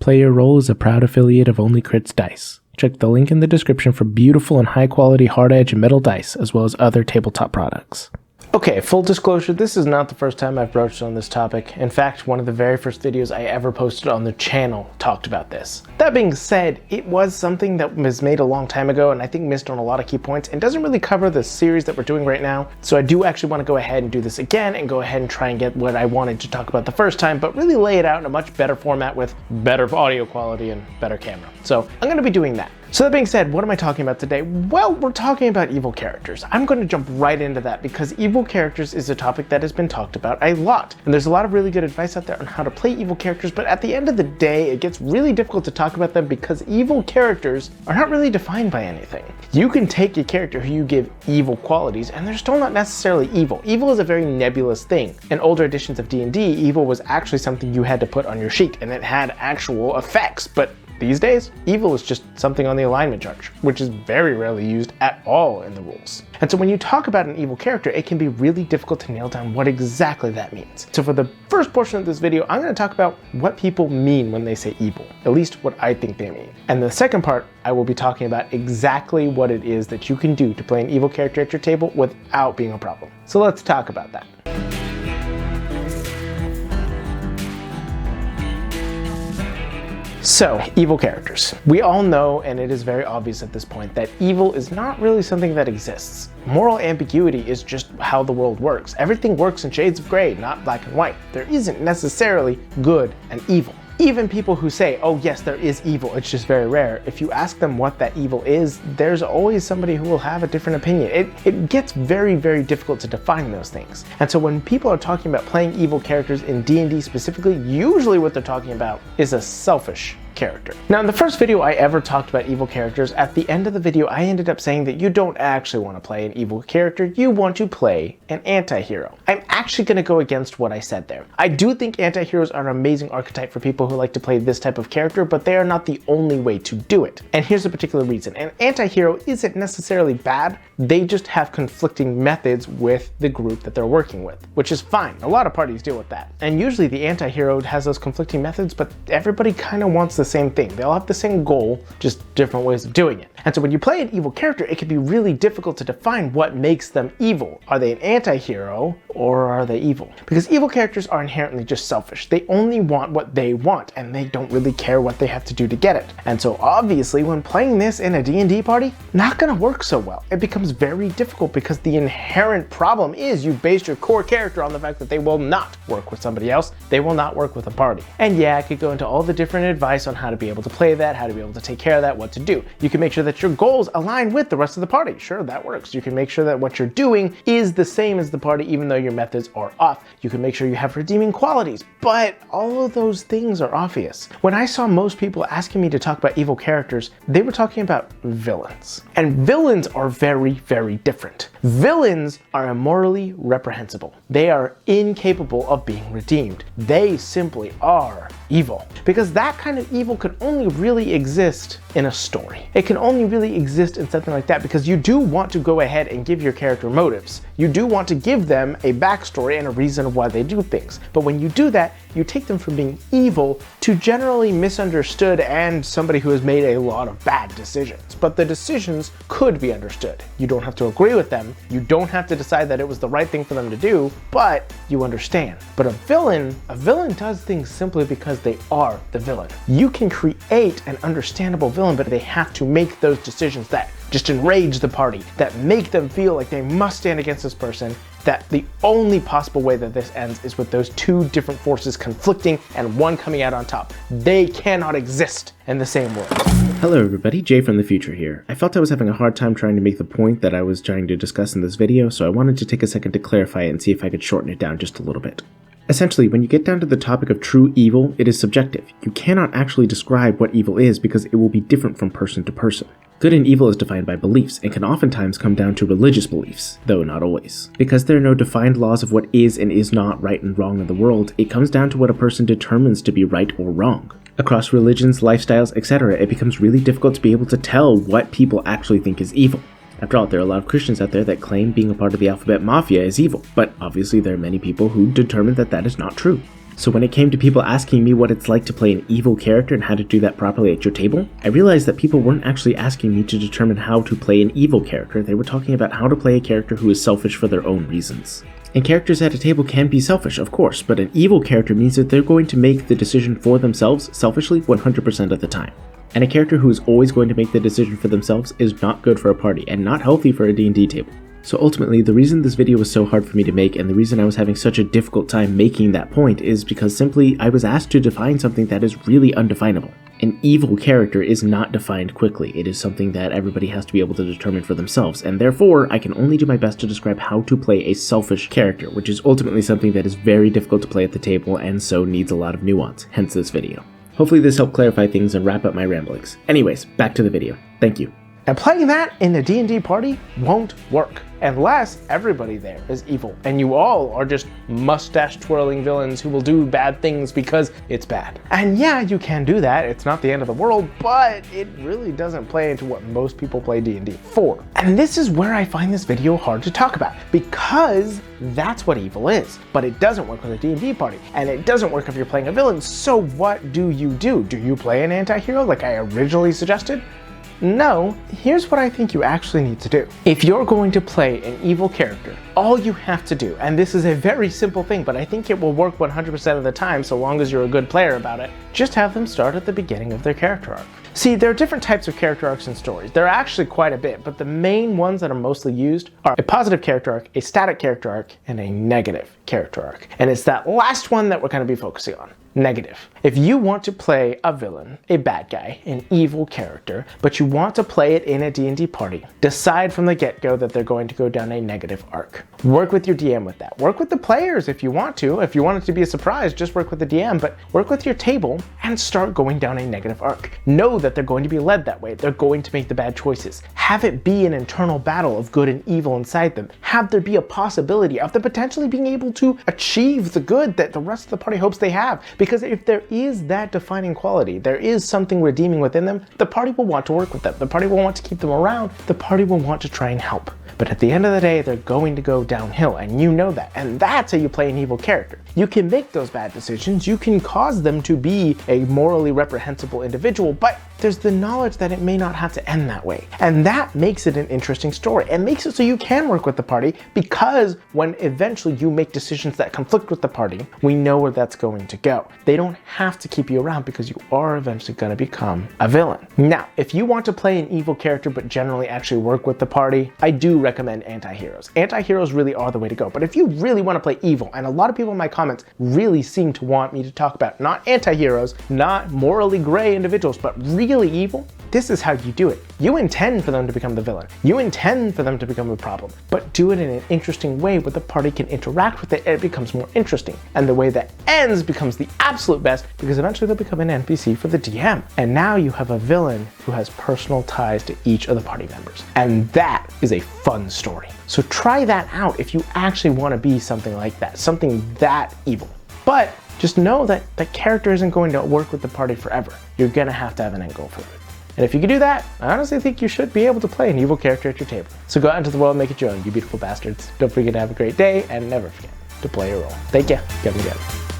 Play Your Role is a proud affiliate of Only Crits Dice. Check the link in the description for beautiful and high-quality hard edge and metal dice, as well as other tabletop products. Okay, full disclosure, this is not the first time I've broached on this topic. In fact, one of the very first videos I ever posted on the channel talked about this. That being said, it was something that was made a long time ago and I think missed on a lot of key points and doesn't really cover the series that we're doing right now. So I do actually want to go ahead and do this again and go ahead and try and get what I wanted to talk about the first time, but really lay it out in a much better format with better audio quality and better camera. So I'm going to be doing that. So that being said, what am I talking about today? Well, we're talking about evil characters. I'm going to jump right into that because evil characters is a topic that has been talked about a lot. And there's a lot of really good advice out there on how to play evil characters, but at the end of the day, it gets really difficult to talk about them because evil characters are not really defined by anything. You can take a character who you give evil qualities and they're still not necessarily evil. Evil is a very nebulous thing. In older editions of D&D, evil was actually something you had to put on your sheet and it had actual effects, but these days, evil is just something on the alignment chart, which is very rarely used at all in the rules. And so when you talk about an evil character, it can be really difficult to nail down what exactly that means. So for the first portion of this video, I'm going to talk about what people mean when they say evil, at least what I think they mean. And the second part, I will be talking about exactly what it is that you can do to play an evil character at your table without being a problem. So let's talk about that. So, evil characters. We all know, and it is very obvious at this point, that evil is not really something that exists. Moral ambiguity is just how the world works. Everything works in shades of gray, not black and white. There isn't necessarily good and evil. Even people who say, oh yes, there is evil, it's just very rare, if you ask them what that evil is, there's always somebody who will have a different opinion. It gets very, very difficult to define those things. And so when people are talking about playing evil characters in D&D specifically, usually what they're talking about is a selfish character. Now in the first video I ever talked about evil characters, at the end of the video I ended up saying that you don't actually want to play an evil character, you want to play an anti-hero. I'm actually going to go against what I said there. I do think anti-heroes are an amazing archetype for people who like to play this type of character, but they are not the only way to do it. And here's a particular reason. An anti-hero isn't necessarily bad, they just have conflicting methods with the group that they're working with, which is fine. A lot of parties deal with that. And usually the anti-hero has those conflicting methods, but everybody kind of wants the same thing. They all have the same goal, just different ways of doing it. And so when you play an evil character, it can be really difficult to define what makes them evil. Are they an anti-hero or are they evil? Because evil characters are inherently just selfish. They only want what they want and they don't really care what they have to do to get it. And so obviously when playing this in a D&D party, not gonna work so well. It becomes very difficult because the inherent problem is you base your core character on the fact that they will not work with somebody else. They will not work with a party. And yeah, I could go into all the different advice on how to be able to play that, how to be able to take care of that, what to do. You can make sure that your goals align with the rest of the party. Sure, that works. You can make sure that what you're doing is the same as the party even though your methods are off. You can make sure you have redeeming qualities, but all of those things are obvious. When I saw most people asking me to talk about evil characters, they were talking about villains. And villains are very, very different. Villains are immorally reprehensible. They are incapable of being redeemed. They simply are evil. Because that kind of evil could only really exist in a story. It can only really exist in something like that because you do want to go ahead and give your character motives. You do want to give them a backstory and a reason of why they do things. But when you do that, you take them from being evil to generally misunderstood and somebody who has made a lot of bad decisions. But the decisions could be understood. You don't have to agree with them. You don't have to decide that it was the right thing for them to do, but you understand. But a villain does things simply because they are the villain. You can create an understandable villain, but they have to make those decisions that just enrage the party, that make them feel like they must stand against this person, that the only possible way that this ends is with those two different forces conflicting and one coming out on top. They cannot exist in the same world. Hello everybody, Jay from the future here. I felt I was having a hard time trying to make the point that I was trying to discuss in this video, so I wanted to take a second to clarify it and see if I could shorten it down just a little bit. Essentially, when you get down to the topic of true evil, it is subjective. You cannot actually describe what evil is because it will be different from person to person. Good and evil is defined by beliefs and can oftentimes come down to religious beliefs, though not always. Because there are no defined laws of what is and is not right and wrong in the world, it comes down to what a person determines to be right or wrong. Across religions, lifestyles, etc., it becomes really difficult to be able to tell what people actually think is evil. After all, there are a lot of Christians out there that claim being a part of the Alphabet Mafia is evil, but obviously there are many people who determine that that is not true. So when it came to people asking me what it's like to play an evil character and how to do that properly at your table, I realized that people weren't actually asking me to determine how to play an evil character. They were talking about how to play a character who is selfish for their own reasons. And characters at a table can be selfish, of course, but an evil character means that they're going to make the decision for themselves selfishly 100% of the time. And a character who is always going to make the decision for themselves is not good for a party and not healthy for a D&D table. So ultimately, the reason this video was so hard for me to make and the reason I was having such a difficult time making that point is because simply I was asked to define something that is really undefinable. An evil character is not defined quickly. It is something that everybody has to be able to determine for themselves, and therefore I can only do my best to describe how to play a selfish character, which is ultimately something that is very difficult to play at the table and so needs a lot of nuance, hence this video. Hopefully this helped clarify things and wrap up my ramblings. Anyways, back to the video. Thank you. And playing that in a D&D party won't work unless everybody there is evil and you all are just mustache twirling villains who will do bad things because it's bad. And yeah, you can do that, it's not the end of the world, but it really doesn't play into what most people play D&D for. And this is where I find this video hard to talk about, because that's what evil is, but it doesn't work with a D&D party, and it doesn't work if you're playing a villain. So what do? Do you play an anti-hero like I originally suggested? No, here's what I think you actually need to do. If you're going to play an evil character, all you have to do, and this is a very simple thing, but I think it will work 100% of the time so long as you're a good player about it, just have them start at the beginning of their character arc. See, there are different types of character arcs in stories. There are actually quite a bit, but the main ones that are mostly used are a positive character arc, a static character arc, and a negative character arc. And it's that last one that we're going to be focusing on. Negative. If you want to play a villain, a bad guy, an evil character, but you want to play it in a D&D party, decide from the get-go that they're going to go down a negative arc. Work with your DM with that. Work with the players if you want to. If you want it to be a surprise, just work with the DM, but work with your table and start going down a negative arc. Know that they're going to be led that way. They're going to make the bad choices. Have it be an internal battle of good and evil inside them. Have there be a possibility of them potentially being able to achieve the good that the rest of the party hopes they have. Because if there is that defining quality, there is something redeeming within them, the party will want to work with them. The party will want to keep them around. The party will want to try and help. But at the end of the day, they're going to go downhill, and you know that. And that's how you play an evil character. You can make those bad decisions, you can cause them to be a morally reprehensible individual, but there's the knowledge that it may not have to end that way. And that makes it an interesting story. It makes it so you can work with the party, because when eventually you make decisions that conflict with the party, we know where that's going to go. They don't have to keep you around because you are eventually going to become a villain. Now, if you want to play an evil character but generally actually work with the party, I do recommend anti-heroes. Anti-heroes really are the way to go. But if you really want to play evil, and a lot of people in my comments really seem to want me to talk about not anti-heroes, not morally gray individuals, but really evil, this is how you do it. You intend for them to become the villain. You intend for them to become a problem, but do it in an interesting way where the party can interact with it and it becomes more interesting. And the way that ends becomes the absolute best, because eventually they'll become an NPC for the DM. And now you have a villain who has personal ties to each of the party members. And that is a fun story. So try that out if you actually want to be something like that, something that evil. But just know that the character isn't going to work with the party forever. You're going to have an end goal for it. And if you can do that, I honestly think you should be able to play an evil character at your table. So go out into the world and make it your own, you beautiful bastards. Don't forget to have a great day, and never forget to play your role. Thank you. Kevin Good.